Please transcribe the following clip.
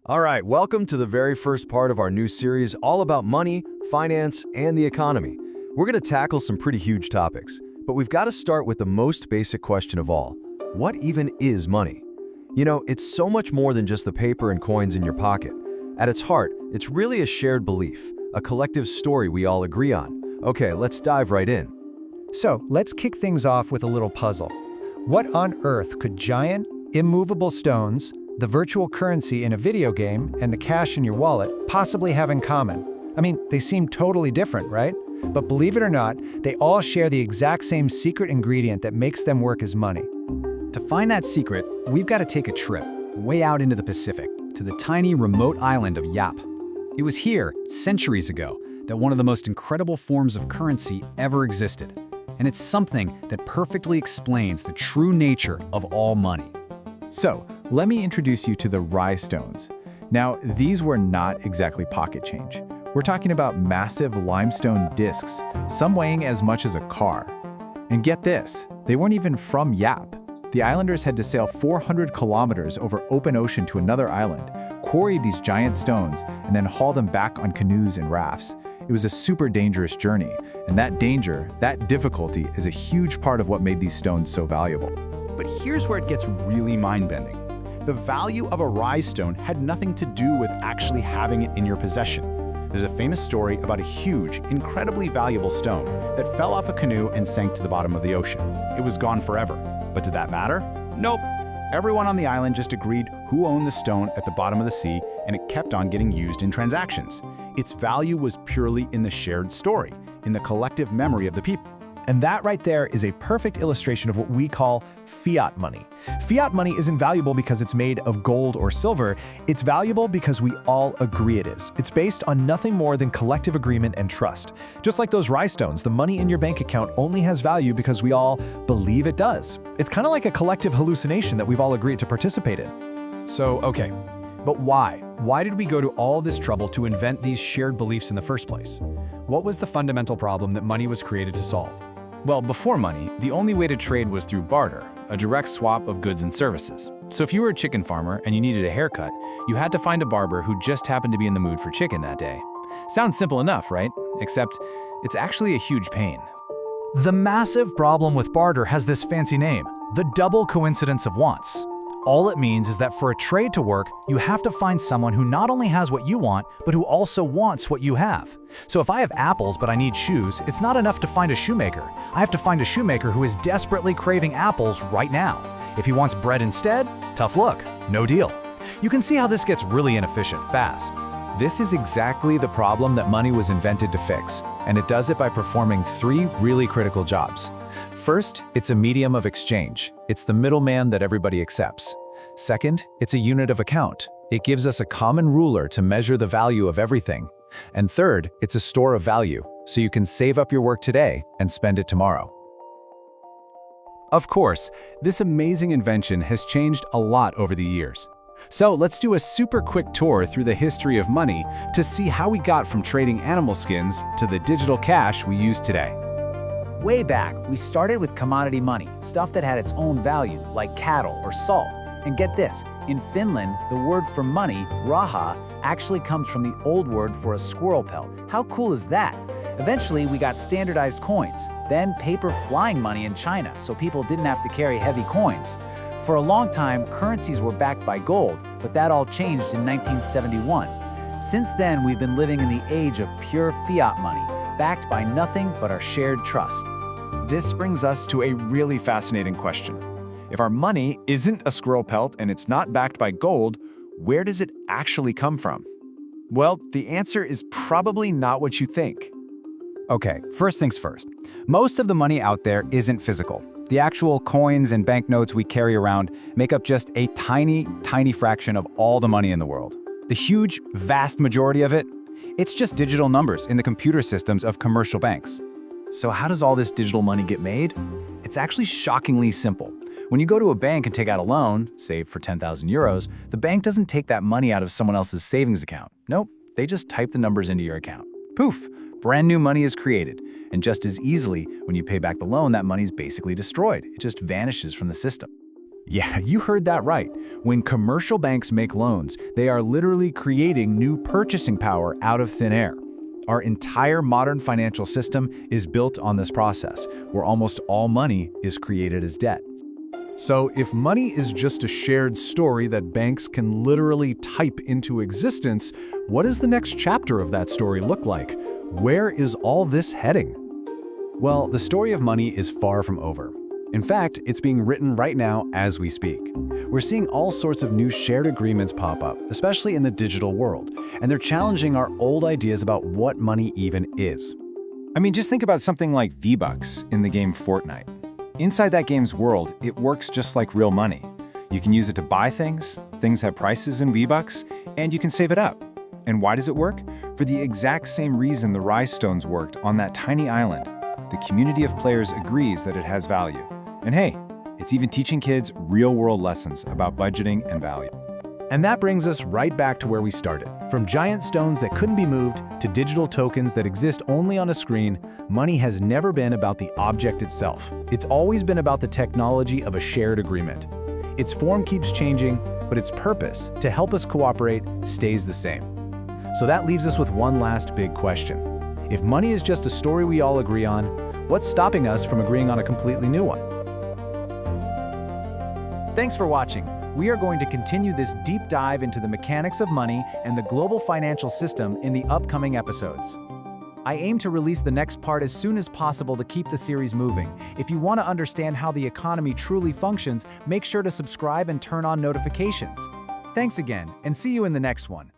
All right, welcome to the very first part of our new series all about money, finance, and the economy. We're going to tackle some pretty huge topics, but we've got to start with the most basic question of all. What even is money? You know, it's so much more than just the paper and coins in your pocket. At its heart, it's really a shared belief, a collective story we all agree on. Okay, let's dive right in. So let's kick things off with a little puzzle. What on earth could giant, immovable stones, the virtual currency in a video game, and the cash in your wallet possibly have in common? I mean, they seem totally different, right? But believe it or not, they all share the exact same secret ingredient that makes them work as money. To find that secret, we've got to take a trip way out into the Pacific, to the tiny remote island of Yap. It was here, centuries ago, that one of the most incredible forms of currency ever existed. And it's something that perfectly explains the true nature of all money. So, let me introduce you to the rye stones. Now, these were not exactly pocket change. We're talking about massive limestone discs, some weighing as much as a car. And get this, they weren't even from Yap. The islanders had to sail 400 kilometers over open ocean to another island, quarry these giant stones, and then haul them back on canoes and rafts. It was a super dangerous journey, and that danger, that difficulty, is a huge part of what made these stones so valuable. But here's where it gets really mind-bending. The value of a rye stone had nothing to do with actually having it in your possession. There's a famous story about a huge, incredibly valuable stone that fell off a canoe and sank to the bottom of the ocean. It was gone forever. But did that matter? Nope. Everyone on the island just agreed who owned the stone at the bottom of the sea, and it kept on getting used in transactions. Its value was purely in the shared story, in the collective memory of the people. And that right there is a perfect illustration of what we call fiat money. Fiat money isn't valuable because it's made of gold or silver. It's valuable because we all agree it is. It's based on nothing more than collective agreement and trust. Just like those rye stones, the money in your bank account only has value because we all believe it does. It's kind of like a collective hallucination that we've all agreed to participate in. So, okay, but why? Why did we go to all this trouble to invent these shared beliefs in the first place? What was the fundamental problem that money was created to solve? Well, before money, the only way to trade was through barter, a direct swap of goods and services. So if you were a chicken farmer and you needed a haircut, you had to find a barber who just happened to be in the mood for chicken that day. Sounds simple enough, right? Except it's actually a huge pain. The massive problem with barter has this fancy name, the double coincidence of wants. All it means is that for a trade to work, you have to find someone who not only has what you want, but who also wants what you have. So if I have apples but I need shoes, it's not enough to find a shoemaker. I have to find a shoemaker who is desperately craving apples right now. If he wants bread instead, tough luck, no deal. You can see how this gets really inefficient fast. This is exactly the problem that money was invented to fix, and it does it by performing three really critical jobs. First, it's a medium of exchange. It's the middleman that everybody accepts. Second, it's a unit of account. It gives us a common ruler to measure the value of everything. And third, it's a store of value, so you can save up your work today and spend it tomorrow. Of course, this amazing invention has changed a lot over the years. So let's do a super quick tour through the history of money to see how we got from trading animal skins to the digital cash we use today. Way back, we started with commodity money, stuff that had its own value, like cattle or salt. And get this, in Finland, the word for money, raha, actually comes from the old word for a squirrel pelt. How cool is that? Eventually, we got standardized coins, then paper flying money in China, so people didn't have to carry heavy coins. For a long time, currencies were backed by gold, but that all changed in 1971. Since then, we've been living in the age of pure fiat money, backed by nothing but our shared trust. This brings us to a really fascinating question. If our money isn't a squirrel pelt and it's not backed by gold, where does it actually come from? Well, the answer is probably not what you think. Okay, first things first. Most of the money out there isn't physical. The actual coins and banknotes we carry around make up just a tiny, tiny fraction of all the money in the world. The huge, vast majority of it, it's just digital numbers in the computer systems of commercial banks. So how does all this digital money get made? It's actually shockingly simple. When you go to a bank and take out a loan, say for 10,000 euros, the bank doesn't take that money out of someone else's savings account. Nope, they just type the numbers into your account. Poof, brand new money is created. And just as easily, when you pay back the loan, that money is basically destroyed. It just vanishes from the system. Yeah, you heard that right. When commercial banks make loans, they are literally creating new purchasing power out of thin air. Our entire modern financial system is built on this process, where almost all money is created as debt. So if money is just a shared story that banks can literally type into existence, what does the next chapter of that story look like? Where is all this heading? Well, the story of money is far from over. In fact, it's being written right now as we speak. We're seeing all sorts of new shared agreements pop up, especially in the digital world, and they're challenging our old ideas about what money even is. I mean, just think about something like V-Bucks in the game Fortnite. Inside that game's world, it works just like real money. You can use it to buy things have prices in V-Bucks, and you can save it up. And why does it work? For the exact same reason the Rye Stones worked on that tiny island. The community of players agrees that it has value. And hey, it's even teaching kids real-world lessons about budgeting and value. And that brings us right back to where we started. From giant stones that couldn't be moved to digital tokens that exist only on a screen, money has never been about the object itself. It's always been about the technology of a shared agreement. Its form keeps changing, but its purpose, to help us cooperate, stays the same. So that leaves us with one last big question. If money is just a story we all agree on, what's stopping us from agreeing on a completely new one? Thanks for watching. We are going to continue this deep dive into the mechanics of money and the global financial system in the upcoming episodes. I aim to release the next part as soon as possible to keep the series moving. If you want to understand how the economy truly functions, make sure to subscribe and turn on notifications. Thanks again, and see you in the next one.